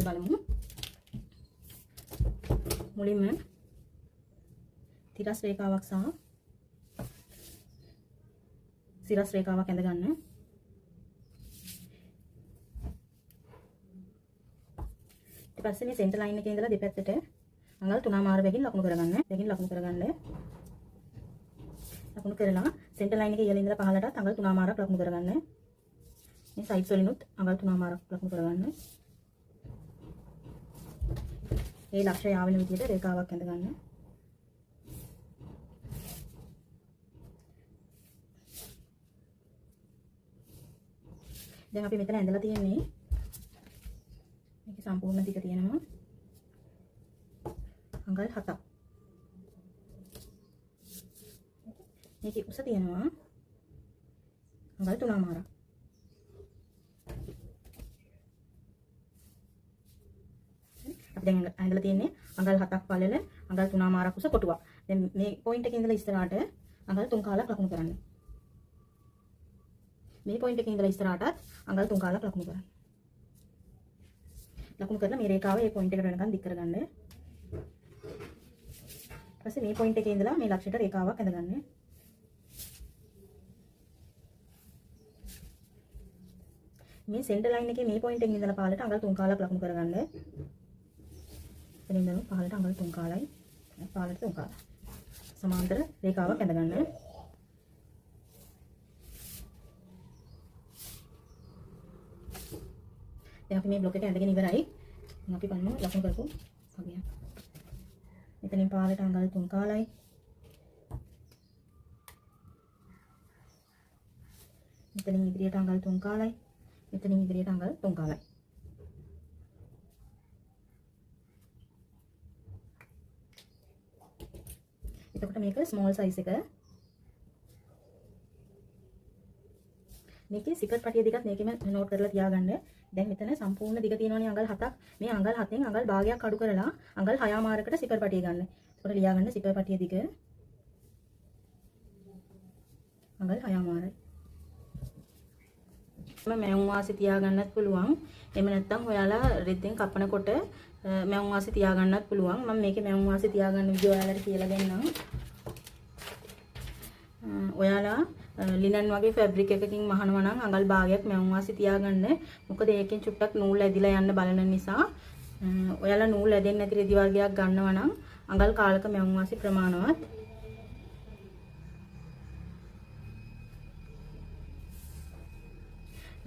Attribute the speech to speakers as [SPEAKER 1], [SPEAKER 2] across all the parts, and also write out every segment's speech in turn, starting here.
[SPEAKER 1] අපි බලමු. මුලින්ම තිරස් රේඛාවක් සහ සිරස් රේඛාවක් ඇඳ ගන්න. ඊට පස්සේ මේ සෙන්ටර් ලයින් එකේ ඉඳලා දෙපැත්තට අඟල් 3මාර බැගින් ලකුණු කරගන්න. ලකුණු කරලා සෙන්ටර් ලයින් එකේ ඉහළ ඉඳලා පහළටත් අඟල් 3මාරක් ලකුණු කරගන්න. මේ සයිඩ්ස් වලිනුත් අඟල් 3මාරක් ලකුණු කරගන්න. මේ ලක්ෂ්‍ය යාවෙන විදිහට රේඛාවක් ඇඳ ගන්න. දැන් අපි මෙතන ඇඳලා තියෙන්නේ මේකේ සම්පූර්ණ දිග තියෙනවා අඟල් 7ක්. මේකේ උස තියෙනවා අඟල් 3මාරක්. අපි දැන් ඇඳලා තියෙන්නේ අඟල් 7ක් පළල අඟල් 3මාරක් උස කොටුවක්. දැන් මේ පොයින්ට් එකේ ඉඳලා ඉස්සරහට අඟල් 3 කාලක් ලකුණු කරන්න. මේ පොයින්ට් එකේ ඉඳලා ඉස්සරහටත් අඟල් 3 කාලක් ලකුණු කරන්න. ලකුණු කරලා මේ රේඛාව මේ පොයින්ට් එකට වෙනකන් දික් කරගන්න. ඊපස්සේ මේ පොයින්ට් එකේ ඉඳලා මේ ලක්ෂයට රේඛාවක් ඇඳගන්න. මේ සෙන්ටර් ලයින් එකේ මේ පොයින්ට් එකෙන් ඉඳලා පහළට අඟල් 3 කාලක් ලකුණු කරගන්න. එතනින් ඉඳලා පහළට අඟල් 3 කාලයි. පහළට 3 කාලයි. සමාන්තර රේඛාවක් ඇඳගන්න. දැන් අපි මේ බ්ලොක් එක ඇඳගෙන ඉවරයි. දැන් අපි බලමු ලකුණු කරපු අගය. මෙතනින් පහළට අඟල් 3 කාලයි. මෙතනින් ඉදිරියට අඟල් 3 කාලයි. මෙතනින් ඉදිරියට අඟල් 3 කාලයි. එතකොට මේක ස්මෝල් සයිස් එක. මේකේ සිකර් පටිය දෙකක් මේකෙම නෝට් කරලා තියාගන්න. දැන් මෙතන සම්පූර්ණ දිග තියෙනවනේ අඟල් 7ක්. මේ අඟල් 7න් අඟල් භාගයක් අඩු කරලා අඟල් 6මාරකට සිකර් පටිය ගන්න. එතකොට ලියා ගන්න සිකර් පටිය දිග අඟල් 6මාරයි. මැවුම් වාසි තියාගන්නත් පුළුවන්. එහෙම නැත්නම් ඔයාලා රෙද්දෙන් කපනකොට මැවුම් වාසි තියාගන්නත් පුළුවන්. මම මේකේ මැවුම් වාසි තියාගන්න විදිය ඔයාලට කියලා දෙන්නම්. ඔයාලා ලිනන් වගේ ෆැබ්‍රික් එකකින් මහනවා නම් අඟල් භාගයක් මැවුම් වාසි තියාගන්න. මොකද ඒකෙන් චුට්ටක් නූල් ඇදිලා යන්න බලන නිසා ඔයාලා නූල් ඇදෙන්නේ නැති රෙදි වර්ගයක් ගන්නවා නම් අඟල් කාලක මැවුම් වාසි ප්‍රමාණවත්.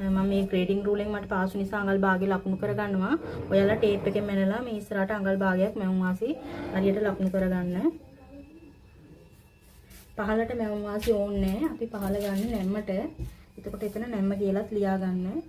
[SPEAKER 1] මම මේ ග්‍රේඩින් රූලෙන් මට පාසු නිසා අඟල් භාගය ලකුණු කරගන්නවා. ඔයාලා ටේප් එකෙන් මැනලා මේ ඉස්සරහට අඟල් භාගයක් මැවුම් වාසි හරියට ලකුණු කරගන්න. පහළට මැවුම් වාසි ඕනේ නැහැ. අපි පහළ ගන්න නැම්මට. එතකොට එතන නැම්ම කියලාත් ලියා ගන්න.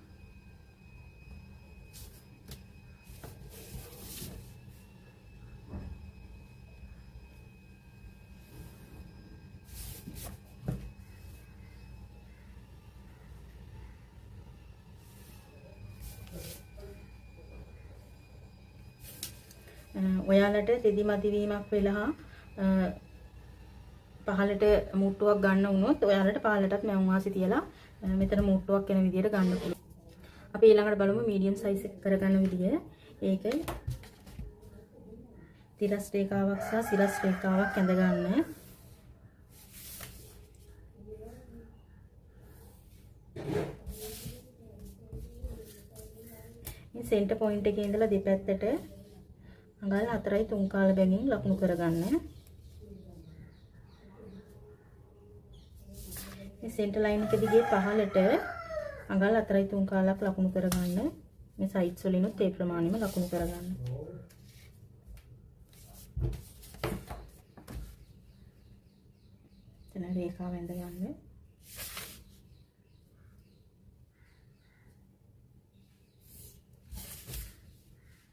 [SPEAKER 1] ඔයාලට රෙදි මදි වීමක් වෙලා පහළට මුට්ටුවක් ගන්න වුණොත් ඔයාලට පහළටත් මැවුම් වාසි තියලා මෙතන මුට්ටුවක් එන විදියට ගන්න පුළුවන්. අපි ඊළඟට බලමු මීඩියම් සයිස් එක කරගන්න විදිය. ඒක තිරස් රේඛාවක් සහ සිරස් රේඛාවක් ඇඳ ගන්න. මේ සෙන්ටර් පොයින්ට් එකේ ඉඳලා දෙපැත්තට අඟල් 4.3 කාල බැගින් ලකුණු කරගන්න. මේ සෙන්ටර් ලයින් එක දිගේ පහළට අඟල් 4.3 කාලක් ලකුණු කරගන්න. මේ සයිඩ්ස් වලිනුත් ඒ ප්‍රමාණයම ලකුණු කරගන්න. එතන රේඛාව ඇඳ ගන්න.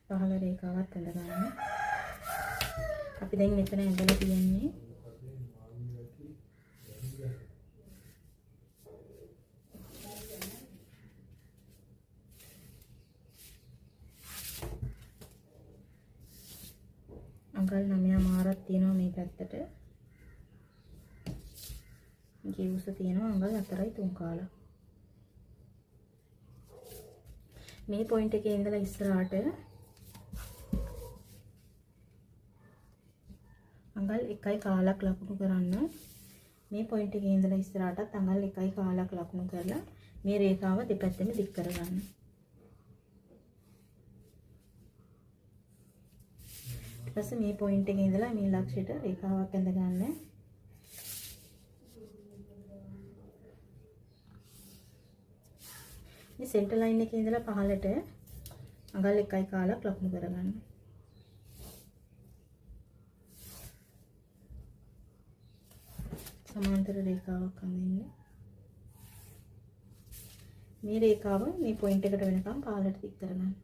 [SPEAKER 1] පහළ රේඛාවත් ඇඳ ගන්න. අපි දැන් මෙතන ඇඳලා තියෙන්නේ අඟල් 9මාරක් තියෙනවා මේ පැත්තට. මේකේ උස තියෙනවා අඟල් 4.3 කාලක්. මේ පොයින්ට් එකේ ඉඳලා ඉස්සරහට අඟල් 1.1ක් ලකුණු කරන්න. මේ පොයින්ට් එකේ ඉඳලා ඉස්සරහටත් අඟල් 1.1ක් ලකුණු කරලා මේ රේඛාව දෙපැත්තෙම දික් කරගන්න. ඊට පස්සේ මේ පොයින්ට් එකේ ඉඳලා මේ ලක්ෂයට රේඛාවක් ඇඳ ගන්න. මේ සෙන්ටර් ලයින් එකේ ඉඳලා පහළට අඟල් 1.1ක් ලකුණු කරගන්න. සමාන්තර රේඛාවක් අඳින්න. මේ රේඛාව මේ පොයින්ට් එකට වෙනකම් පහළට දික් කරගන්න.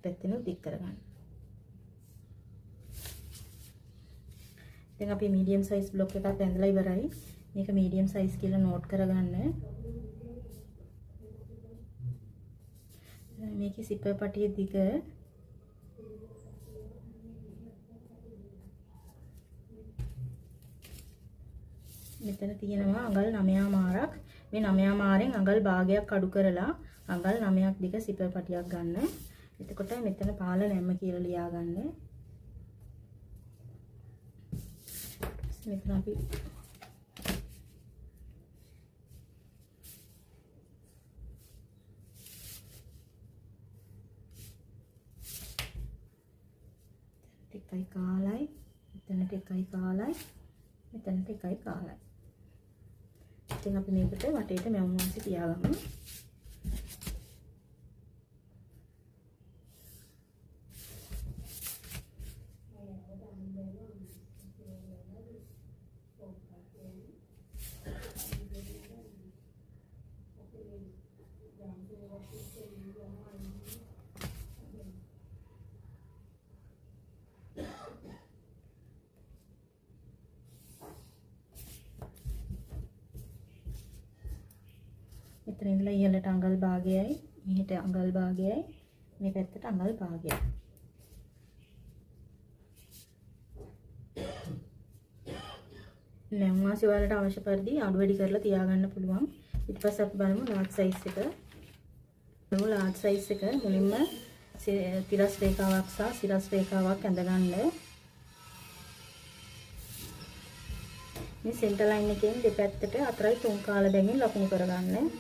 [SPEAKER 1] පැත්තෙන් දික් කරගන්න. දැන් අපි මීඩියම් සයිස් බ්ලොක් එකක් ඇඳලා ඉවරයි. මේක මීඩියම් සයිස් කියලා නෝට් කරගන්න. මේකේ සිපර් පටියේ දිග මෙතන තියෙනවා අඟල් 9මාරක්. මේ 9මාරෙන් අඟල් භාගයක් අඩු කරලා අඟල් 9ක් දිග සිපර් පටියක් ගන්න. එතකොට මෙතන පහළ නැම්ම කියලා ලියා ගන්න. මෙතන අපි එකයි කාලයි, මෙතනට එකයි කාලයි, මෙතනට එකයි කාලයි. ඉතින් අපි මේකට වටේට මැවුම් වාසි තියාගමු. මෙතන ඉඳලා ඉහළට අඟල් භාගයයි, මෙහෙට අඟල් භාගයයි, මේ පැත්තට අඟල් භාගයයි. මැවුම් වාසි වලට අවශ්‍ය පරිදි අඩු වැඩි කරලා තියාගන්න පුළුවන්. ඊට පස්සේ අපි බලමු ලාර්ජ් සයිස් එක. ලාර්ජ් සයිස් එක මුලින්ම තිරස් රේඛාවක් සහ සිරස් රේඛාවක් ඇඳගන්න. මේ සෙන්ටර් ලයින් එකෙන් දෙපැත්තට 4.3 කාල බැගින් ලකුණු කරගන්න.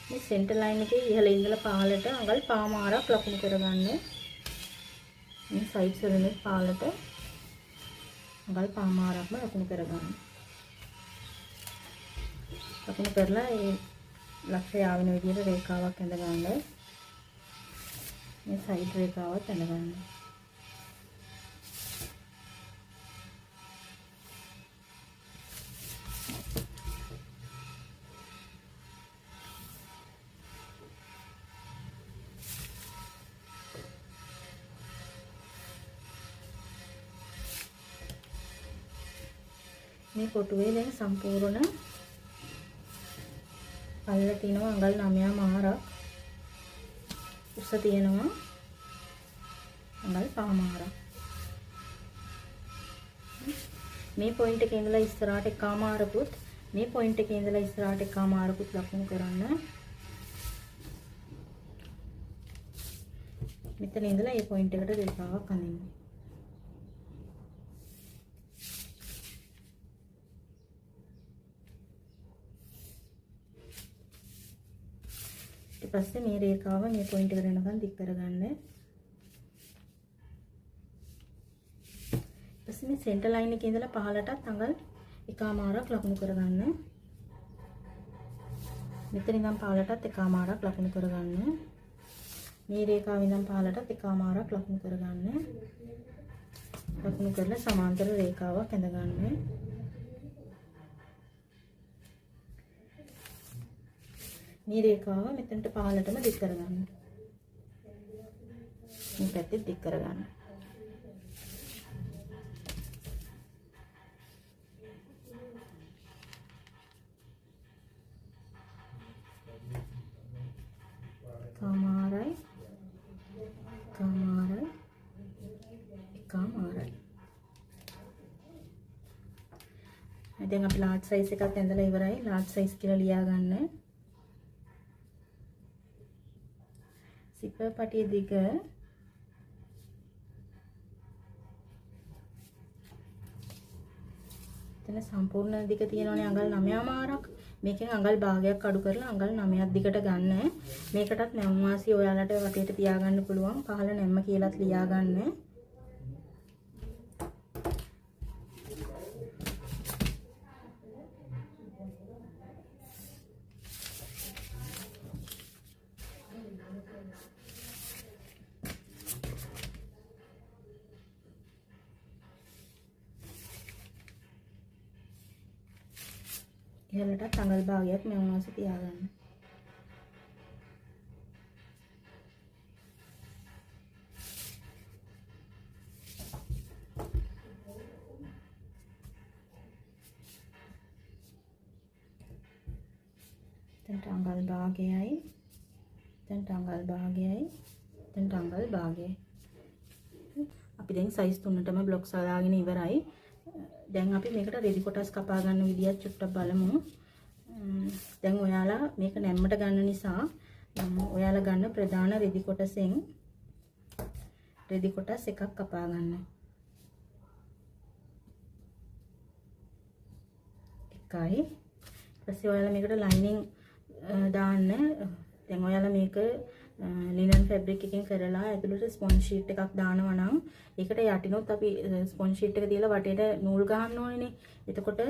[SPEAKER 1] මේ සෙන්ටර් ලයින් එකේ ඉහළ ඉඳලා පහළට අඟල් පාමාරක් ලකුණු කරගන්න. මේ සයිඩ්ස් වලින් පහළට අඟල් පාමාරක්ම ලකුණු කරගන්න. ලකුණු කරලා ඒ ලක්ෂය ආවෙන විදිහට රේඛාවක් ඇඳ ගන්න. මේ සයිඩ් රේඛාවත් ඇඳ ගන්න. මේ කොටුවේ දැන් සම්පූර්ණ පල්ල තියෙනවා අඟල් 9මාරක්. උස තියෙනවා අඟල් 5මාරක්. මේ පොයින්ට් එකේ ඉඳලා ඉස්සරහට එකමාරකුත්, මේ පොයින්ට් එකේ ඉඳලා ඉස්සරහට එකමාරකුත් ලකුණු කරන්න. මෙතන ඉඳලා මේ පොයින්ට් එකට රේඛාවක් අඳින්න. ඊට පස්සේ මේ රේඛාව මේ පොයින්ට් එකට යනකම් දික් කරගන්න. ඊට පස්සේ මේ සෙන්ටර් ලයින් එකේ ඉඳලා පහළටත් අඟල් එකමාරක් ලකුණු කරගන්න. මෙතන ඉඳන් පහළටත් එකමාරක් ලකුණු කරගන්න. මේ රේඛාවෙන් ඉඳන් පහළටත් එකමාරක් ලකුණු කරගන්න. ලකුණු කරලා සමාන්තර රේඛාවක් ඇඳ ගන්න. මේ රේඛාව මෙතනට පහළටම දික් කරගන්න. මේ පැත්තේ දික් කරගන්න. කමාරයි කමාරයි කමාරයි. දැන් අපි ලාර්ජ් සයිස් එකක් ඇඳලා ඉවරයි. ලාර්ජ් සයිස් කියලා ලියා ගන්න. සිපර් පටිය දිග එතන සම්පූර්ණ දිග තියෙනවනේ අඟල් 9මාරක්. මේකෙන් අඟල් භාගයක් අඩු කරලා අඟල් 9ක් දිගට ගන්න. මේකටත් නැවුම් වාසිය ඔයාලට වටේට තියාගන්න පුළුවන්. පහළ නැම්ම කියලාත් ලියාගන්න. ඉහළට අඟල් භාගයක් නැවුම් වාසිය තියාගන්න. අඟල් භාගයයි අඟල් භාගයයි අඟල් භාගයයි. අපි දැන් සයිස් 3ටම බ්ලොක්ස් හදාගෙන ඉවරයි. දැන් අපි මේකට රෙදි කොටස් කපා ගන්න විදියත් චුට්ටක් බලමු. දැන් ඔයාලා මේක නැම්මට ගන්න නිසා ඔයාලා ගන්න ප්‍රධාන රෙදි කොටසෙන් රෙදි කොටස් එකක් කපා ගන්න. එකයි. ඊපස්සේ ඔයාලා මේකට ලයිනින් දාන්න. දැන් ඔයාලා මේක ලිනන් ෆැබ්‍රික් එකකින් කරලා ඇතුළට ස්පොන්ජ් ෂීට් එකක් දානවා නම් ඒකට යටිනොත් අපි ස්පොන්ජ් ෂීට් එක තියලා වටේට නූල් ගහන්න ඕනේනේ. එතකොට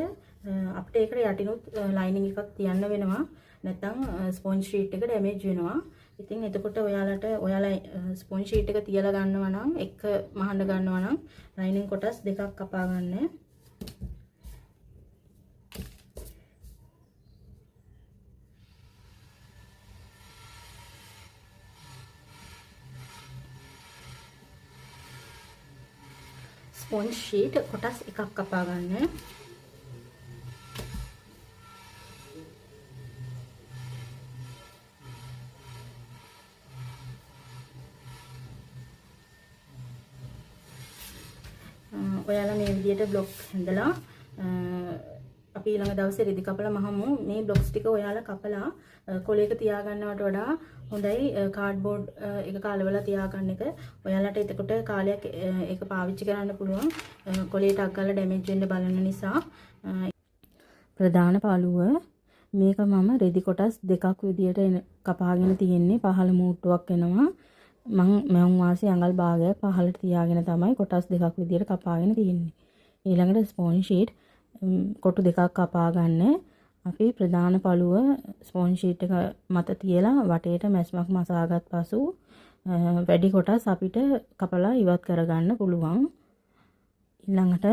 [SPEAKER 1] අපිට ඒකට යටිනොත් ලයිනින් එකක් තියන්න වෙනවා. නැත්නම් ස්පොන්ජ් ෂීට් එක ඩැමේජ් වෙනවා. ඉතින් එතකොට ඔයාලා ස්පොන්ජ් ෂීට් එක තියලා ගන්නවා නම් එක මහන්න ගන්නවා නම් ලයිනින් කොටස් දෙකක් කපා ගන්න. ස්පොන්ජ් ෂීට් කොටස් එකක් කපා ගන්න. ඔයාලා මේ විදිහට බ්ලොක් හදලා අපි ඊළඟ දවසේ රෙදි කපලා මහමු. මේ බ්ලොක්ස් ටික ඔයාලා කපලා කොලයක තියාගන්නවට වඩා හොඳයි කාඩ්බෝඩ් එක කාලවලා තියාගන්න එක. ඔයාලට එතකොට කාලයක් ඒක පාවිච්චි කරන්න පුළුවන්. කොලයට අග්ගලා ඩැමේජ් වෙන්න බලන නිසා. ප්‍රධාන පාළුව මේක මම රෙදි කොටස් දෙකක් විදියට කපාගෙන තියෙන්නේ. පහළ මූට්ටුවක් එනවා. මම මම වාසිය අඟල් භාගයක් පහළට තියාගෙන තමයි කොටස් දෙකක් විදියට කපාගෙන තියෙන්නේ. ඊළඟට ස්පොන්ජ් ෂීට් කොටු දෙකක් කපා ගන්න. අපි ප්‍රධාන පළුව ස්පොන්ජ් ෂීට් එක මත තියලා වටේට මැස්මක් මසාගත් පසු වැඩි කොටස් අපිට කපලා ඉවත් කරගන්න පුළුවන්. ඊළඟට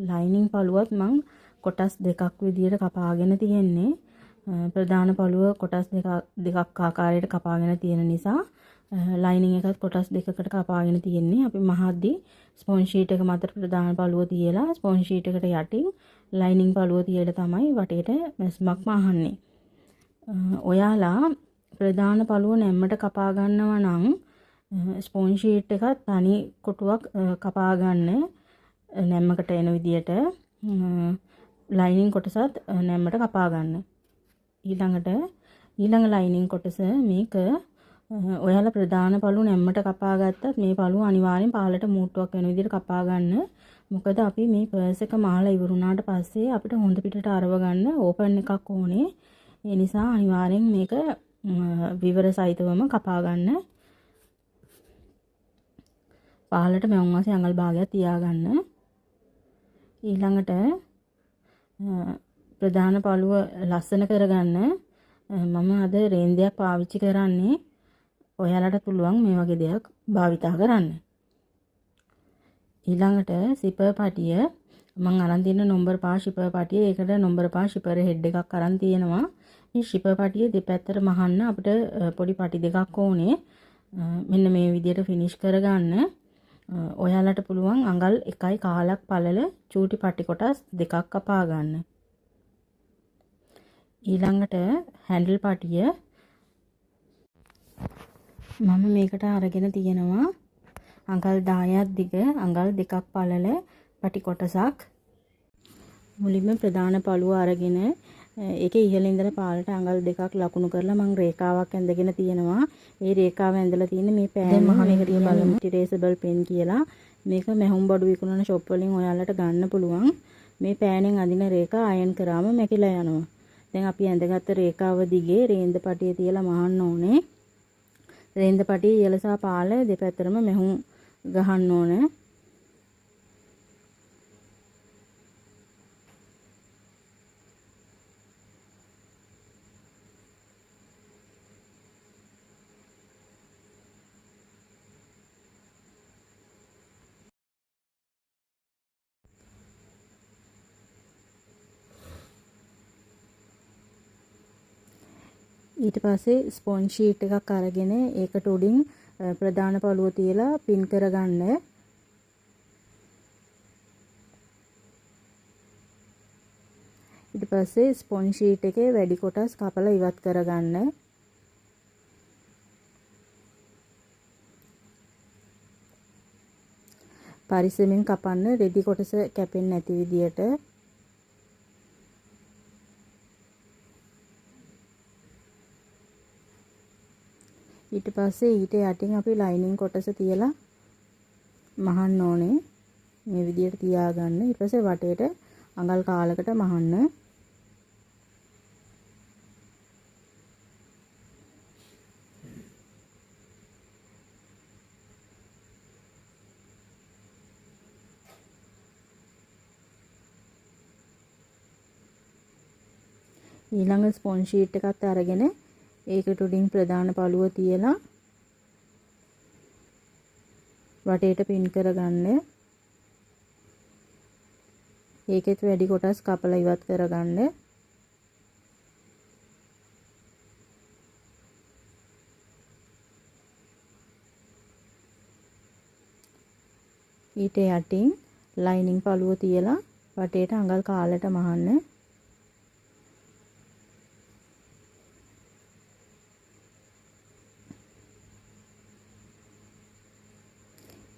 [SPEAKER 1] ලයිනින් පළුවත් මම කොටස් දෙකක් විදියට කපාගෙන තියෙන්නේ. ප්‍රධාන පළුව කොටස් දෙකක් ආකාරයට කපාගෙන තියෙන නිසා ලයිනින් එකත් කොටස් දෙකකට කපාගෙන තියෙන්නේ. අපි මහද්දී ස්පොන්ජ් ෂීට් එක මත ප්‍රධාන පළුව තියලා ස්පොන්ජ් ෂීට් එකට යටින් ලයිනින් පළුව තියලා තමයි වටේට මැස්මක් මහන්නේ. ඔයාලා ප්‍රධාන පළුව නැම්මට කපා ගන්නවා නම් ස්පොන්ජ් ෂීට් එක තනි කොටුවක් කපා ගන්න නැම්මකට එන විදියට ලයිනින් කොටසත් නැම්මට කපා ගන්න. ඊළඟ ලයිනින් කොටස මේක ඔයාලා ප්‍රධාන පළුව නැම්මට කපා ගත්තත් මේ පළුව අනිවාර්යෙන් පහළට මූට්ටුවක් වෙන විදිහට කපා ගන්න. මොකද අපි මේ පර්ස් එක මාලා ඉවරුණාට පස්සේ අපිට හොඳ පිටට අරව ගන්න ඕපන් එකක් ඕනේ. ඒ නිසා අනිවාර්යෙන් මේක විවර සහිතවම කපා ගන්න. පහළට මැවුම් වාසිය අඟල් භාගයක් තියාගන්න. ඊළඟට ප්‍රධාන පළුව ලස්සන කරගන්න මම අද රේන්දයක් පාවිච්චි කරන්නේ. ඔයාලට පුළුවන් මේ වගේ දෙයක් භාවිතා කරන්න. ඊළඟට සිපර් පටිය මම අරන් තියෙන නම්බර් 5 ශිපර් පටිය. ඒකට නම්බර් 5 ශිපර් හෙඩ් එකක් අරන් තියෙනවා. මේ ශිපර් පටිය දෙපැත්තට මහන්න අපිට පොඩි පටි දෙකක් ඕනේ. මෙන්න මේ විදිහට ෆිනිෂ් කරගන්න. ඔයාලට පුළුවන් අඟල් 1යි කාලක් පළල චූටි පටි කොටස් දෙකක් කපා ගන්න. ඊළඟට හැන්ඩල් පටිය මම මේකට අරගෙන තියෙනවා අඟල් 10ක් දිග අඟල් 2ක් පළල පටි කොටසක්. මුලින්ම ප්‍රධාන පළුව අරගෙන ඒකේ ඉහළ ඉඳලා පහළට අඟල් දෙකක් ලකුණු කරලා මම රේඛාවක් ඇඳගෙන තියෙනවා. ඒ රේඛාව ඇඳලා තියෙන්නේ මේ පෑන් මහණේකට බලමු ඉරේසබල් පෙන් කියලා. මේක මැහුම් බඩු විකුණන ෂොප් වලින් ඔයාලට ගන්න පුළුවන්. මේ පෑනෙන් අඳින රේඛා අයන් කරාම මැකිලා යනවා. දැන් අපි ඇඳගත්ත රේඛාව දිගේ රේන්ද පටිය තියලා මහන්න ඕනේ. රේන්ද පටිය ඉහළ සහ පහළ දෙපැත්තටම මැහුම් ගහන්න ඕනේ. ඊට පස්සේ ස්පොන්ජ් ෂීට් එකක් අරගෙන ඒකට උඩින් ප්‍රධාන පළුව තියලා පින් කරගන්න. ඊට පස්සේ ස්පොන්ජ් ෂීට් එකේ වැඩි කොටස් කපලා ඉවත් කරගන්න. පරිස්සමෙන් කපන්න රෙදි කොටස කැපෙන්නේ නැති විදියට. ඊට පස්සේ ඊට යටින් අපි ලයිනින් කොටස තියලා මහන්න ඕනේ. මේ විදියට තියාගන්න. ඊට පස්සේ වටේට අඟල් කාලකට මහන්න. ඊළඟ ස්පොන්ජ් ෂීට් එකත් අරගෙන ඒකට උඩින් ප්‍රධාන පළුව තියලා වටේට පින් කරගන්න. ඒකෙත් වැඩි කොටස් කපලා ඉවත් කරගන්න. ඊට යටින් ලයිනින් පළුව තියලා වටේට අඟල් කාලට මහන්න.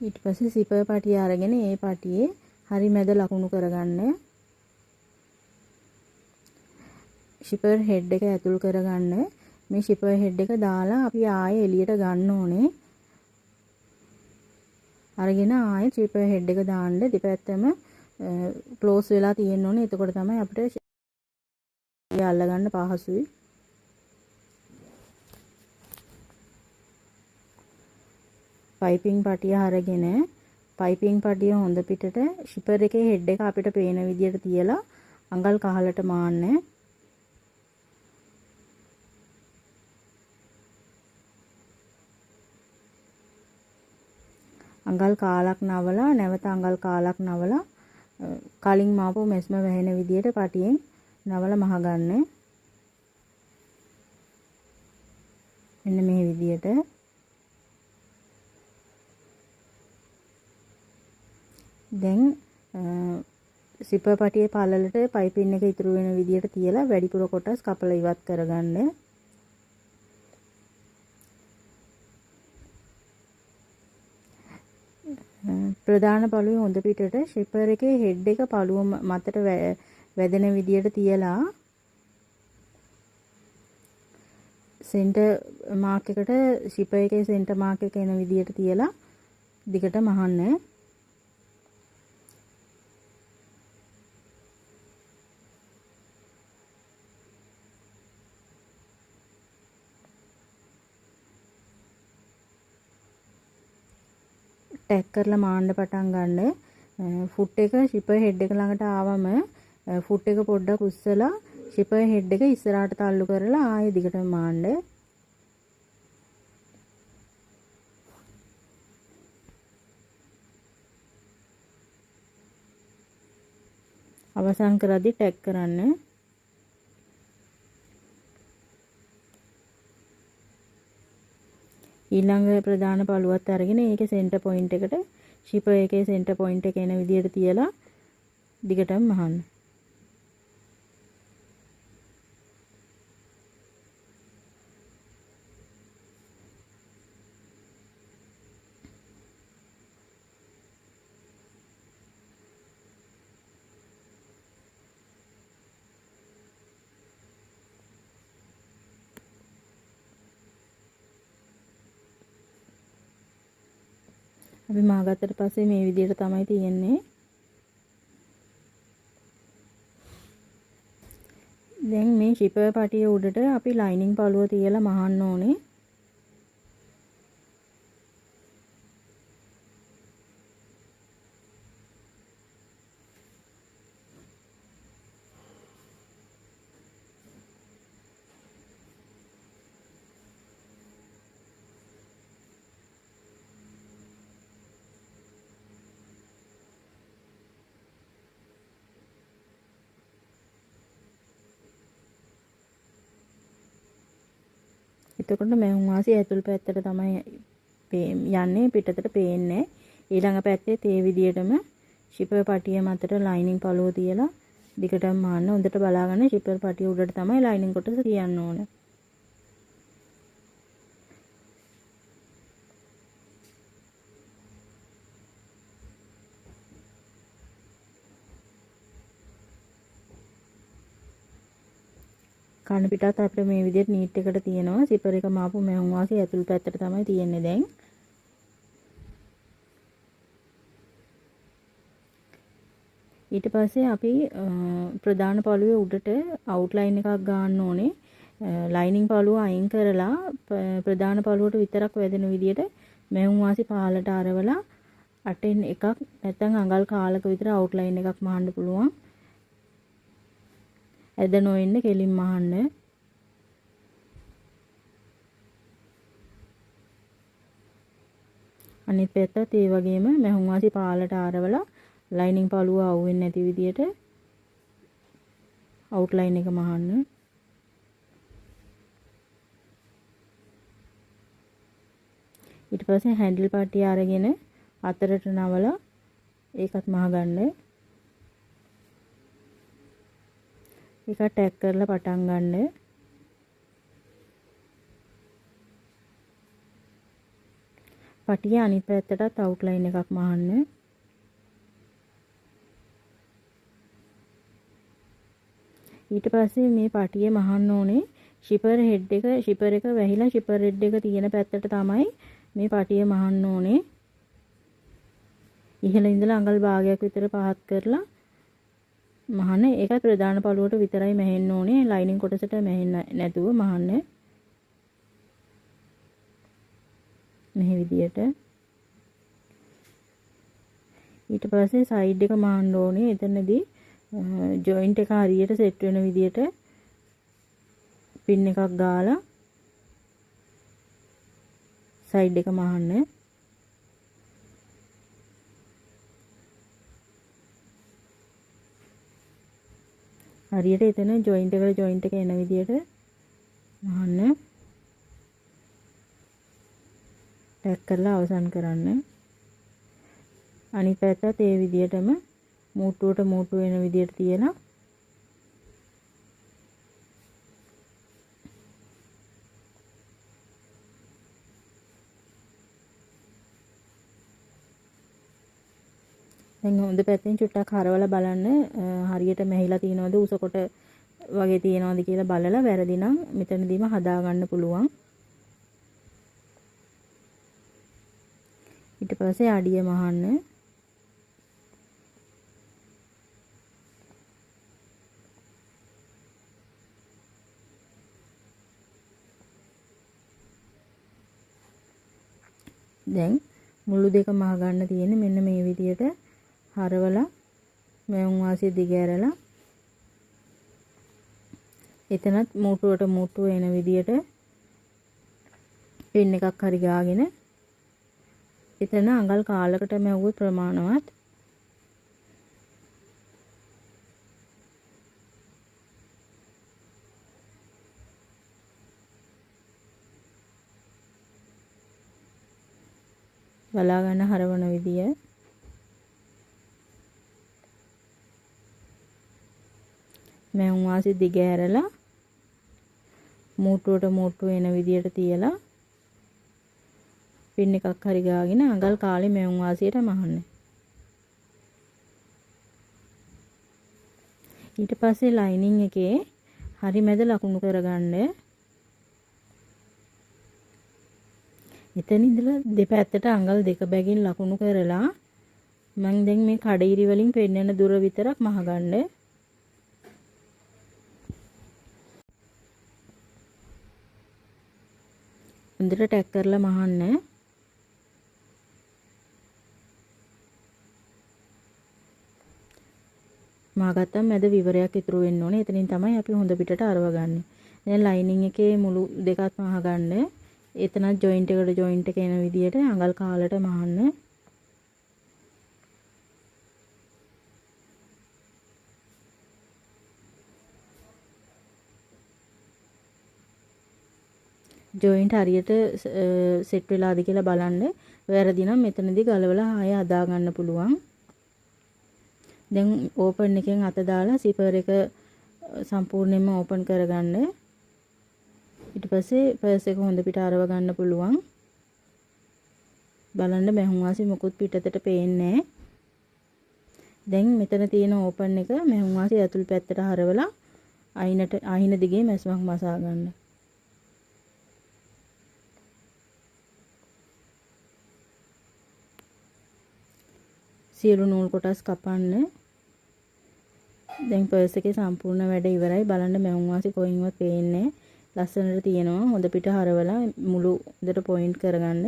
[SPEAKER 1] ඊට පස්සේ සිපර් පටිය අරගෙන ඒ පටියේ හරි මැද ලකුණු කරගන්න. ෂිපර් හෙඩ් එක ඇතුල් කරගන්න. මේ ෂිපර් හෙඩ් එක දාලා අපි ආයෙ එළියට ගන්න ඕනේ. අරගෙන ආයෙ ෂිපර් හෙඩ් එක දාන්න දෙපැත්තම ක්ලෝස් වෙලා තියෙන්න ඕනේ. එතකොට තමයි අපිට අල්ලගන්න පහසුයි. පයිපින් පටිය අරගෙන පයිපින් පටිය හොඳ පිටට ෂිපර් එකේ හෙඩ් එක අපිට පේන විදියට තියලා අඟල් කහලට මාන්න. අඟල් කාලක් නවලා නැවත අඟල් කාලක් නවලා කලින් මාපු මැස්ම වැහෙන විදියට පටියෙන් නවලා මහගන්න. මෙන්න මේ විදියට. දැන් සිපර් පටියේ පළලට පයිපින් එක ඉතුරු වෙන විදියට තියලා වැඩිපුර කොටස් කපලා ඉවත් කරගන්න. ප්‍රධාන පළුවේ හොඳ පිටට ෂිපර් එකේ හෙඩ් එක පළුව මතට වැදෙන විදියට තියලා සෙන්ටර් මාක් එකට ෂිපර් එකේ සෙන්ටර් මාක් එක එන විදියට තියලා දිගට මහන්න. ටැග් කරලා මාන්න පටන් ගන්න. ෆුට් එක ෂිපර් හෙඩ් එක ළඟට ආවම ෆුට් එක පොඩ්ඩක් උස්සලා ෂිපර් හෙඩ් එක ඉස්සරහට තල්ලු කරලා ආයෙ දිගටම මාන්න. අවසන් කරද්දි ටැග් කරන්න. ඊළඟ ප්‍රධාන පළුවත් අරගෙන ඒකේ සෙන්ටර් පොයින්ට් එකට ෂිපර් එකේ සෙන්ටර් පොයින්ට් එක එන විදියට තියලා දිගටම මහන්න. අපි මාගත්තට පස්සේ මේ විදිහට තමයි තියෙන්නේ. දැන් මේ ෂිපර් පටිය උඩට අපි ලයිනින් පළුව තියලා මහන්න ඕනේ. එතකොට මැහුම් වාසිය ඇතුල් පැත්තට තමයි යන්නේ, පිටතට පේන්නේ. ඊළඟ පැත්තේ තේ විදියටම ෂිපර් පටිය මතට ලයිනින් පළුව තියලා දිගටම මාන්න. හොඳට බලාගන්න ෂිපර් පටිය උඩට තමයි ලයිනින් කොටස තියන්න ඕනේ. කන පිටත් අපිට මේ විදිහට නීට් එකට තියෙනවා. සිපර් එක මාපු මැහුම් වාසිය ඇතුල් පැත්තට තමයි තියෙන්නේ දැන්. ඊට පස්සේ අපි ප්‍රධාන පළුවේ උඩට අවුට්ලයින් එකක් ගන්න ඕනේ. ලයිනින් පළුව අයින් කරලා ප්‍රධාන පළුවට විතරක් වැදෙන විදිහට මැහුම් වාසි පහලට අරවලා අටෙන් එකක් නැත්නම් අඟල් කාලක විතර අවුට්ලයින් එකක් මහන්න පුළුවන්. ඇද නොවෙන්න කෙලින් මහන්න. අනිත් පැත්තත් ඒ වගේම මැහුම් වාසි පාලට ආරවලා ලයිනින් පළුව අවුෙන්නේ නැති විදියට අවුට්ලයින් එක මහන්න. ඊට පස්සේ හැන්ඩල් පටිය අරගෙන අතරට නවලා ඒකත් මහගන්න. ඒක ටැග් කරලා පටන් ගන්න. පටිය අනිත් පැත්තටත් අවුට්ලයින් එකක් මහන්න. ඊට පස්සේ මේ පටිය මහන්න ඕනේ ෂිපර් එක වැහිලා ෂිපර් හෙඩ් එක තියෙන පැත්තට තමයි මේ පටිය මහන්න ඕනේ. ඉහළ ඉඳලා අඟල් භාගයක් විතර පහත් කරලා මහන්න. ඒක ප්‍රධාන පළුවට විතරයි මැහෙන්න ඕනේ. ලයිනින් කොටසට මැහෙන්න නැතුව මහන්න. මේ විදියට. ඊට පස්සේ සයිඩ් එක මහන්න ඕනේ. එතනදී ජොයින්ට් එක හරියට සෙට් වෙන විදියට පින් එකක් ගාලා සයිඩ් එක මහන්න. හරියට එතන ජොයින්ට් එකට ජොයින්ට් එක එන විදියට මහන්න. ටැග් කරලා අවසන් කරන්න. අනිත් පැත්තත් ඒ විදියටම මූට්ටුවට මූට්ටු වෙන විදියට තියලා දැන් හොඳ පැත්තෙන් චුට්ටක් හරවලා බලන්න හරියට මැහිලා තියෙනවද උස කොට වගේ තියෙනවද කියලා බලලා වැරදි නම් මෙතනදීම හදා ගන්න පුළුවන්. ඊට පස්සේ අඩිය මහන්න. දැන් මුළු දෙක මහ ගන්න තියෙන්නේ මෙන්න මේ විදියට හරවලා මැවුම් වාසිය දිග ඇරලා එතනත් මූටුවට මූට්ටු වෙන විදියට පින් එකක් හරි ගාගෙන එතන අඟල් කාලකට මැවුවොත් ප්‍රමාණවත්. බලා ගන්න හරවන විදිය. මැවුම් වාසි දිග ඇරලා මූටුවට මූට්ටු වෙන විදියට තියලා පින් එකක් හරි ගාගෙන අඟල් කාලේ මැවුම් වාසියට මහන්න. ඊට පස්සේ ලයිනින් එකේ හරි මැද ලකුණු කරගන්න. එතන ඉඳලා දෙපැත්තට අඟල් දෙක බැගින් ලකුණු කරලා මම දැන් මේ කඩිරි වලින් පෙන්නන දුර විතරක් මහගන්න. හොඳට ටැක් කරලා මහන්න. මහගත්තම මැද විවරයක් ඉතුරු වෙන්න ඕනේ. එතනින් තමයි අපි හොඳ පිටට අරවගන්නේ. දැන් ලයිනින් එකේ මුළු දෙකත් මහගන්න. එතනත් ජොයින්ට් එකට ජොයින්ට් එක එන විදියට අඟල් කාලට මහන්න. ජොයින්ට් හරියට සෙට් වෙලාද කියලා බලන්න. වැරදි නම් මෙතනදී ගලවලා ආයෙ හදා ගන්න පුළුවන්. දැන් ඕපන් එකෙන් අත දාලා සිපර් එක සම්පූර්ණයෙන්ම ඕපන් කරගන්න. ඊට පස්සේ පර්ස් එක හොඳ පිට අරව ගන්න පුළුවන්. බලන්න මැහුම් වාසි මොකුත් පිටතට පේන්නේ නැහැ. දැන් මෙතන තියෙන ඕපන් එක මැහුම් වාසි ඇතුල් පැත්තට හරවලා අයින දිගේ මැස්මක් මසා ගන්න. සියලු නූල් කොටස් කපන්න. දැන් පර්ස් එකේ සම්පූර්ණ වැඩ ඉවරයි. බලන්න මැහුම් වාසි කොයින්වත් පේන්නේ ලස්සනට තියෙනවා. හොඳ පිට හරවලා මුළු උඩට පොයින්ට් කරගන්න.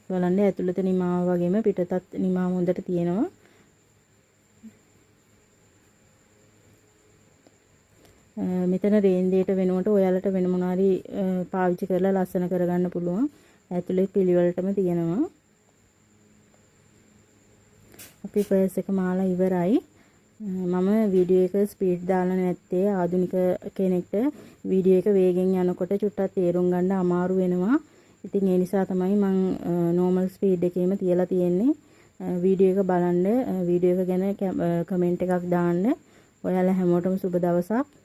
[SPEAKER 1] බලන්න ඇතුළත නිමාව වගේම පිටතත් නිමාව හොඳට තියෙනවා. මෙතන රේන්දේට වෙනුවට ඔයාලට වෙන මොනාරි පාවිච්චි කරලා ලස්සන කරගන්න පුළුවන්. ඇතුලේ පිළිවෙලටම තියෙනවා. අපි පර්ස් එක මාලා ඉවරයි. මම වීඩියෝ එක ස්පීඩ් දාලා නැත්තේ ආධුනික කෙනෙක්ට වීඩියෝ එක වේගෙන් යනකොට චුට්ටක් තේරුම් ගන්න අමාරු වෙනවා. ඉතින් ඒ නිසා තමයි මම නෝමල් ස්පීඩ් එකේම තියලා තියෙන්නේ. වීඩියෝ එක බලන්න, වීඩියෝ එක ගැන කමෙන්ට් එකක් දාන්න. ඔයාලා හැමෝටම සුබ දවසක්.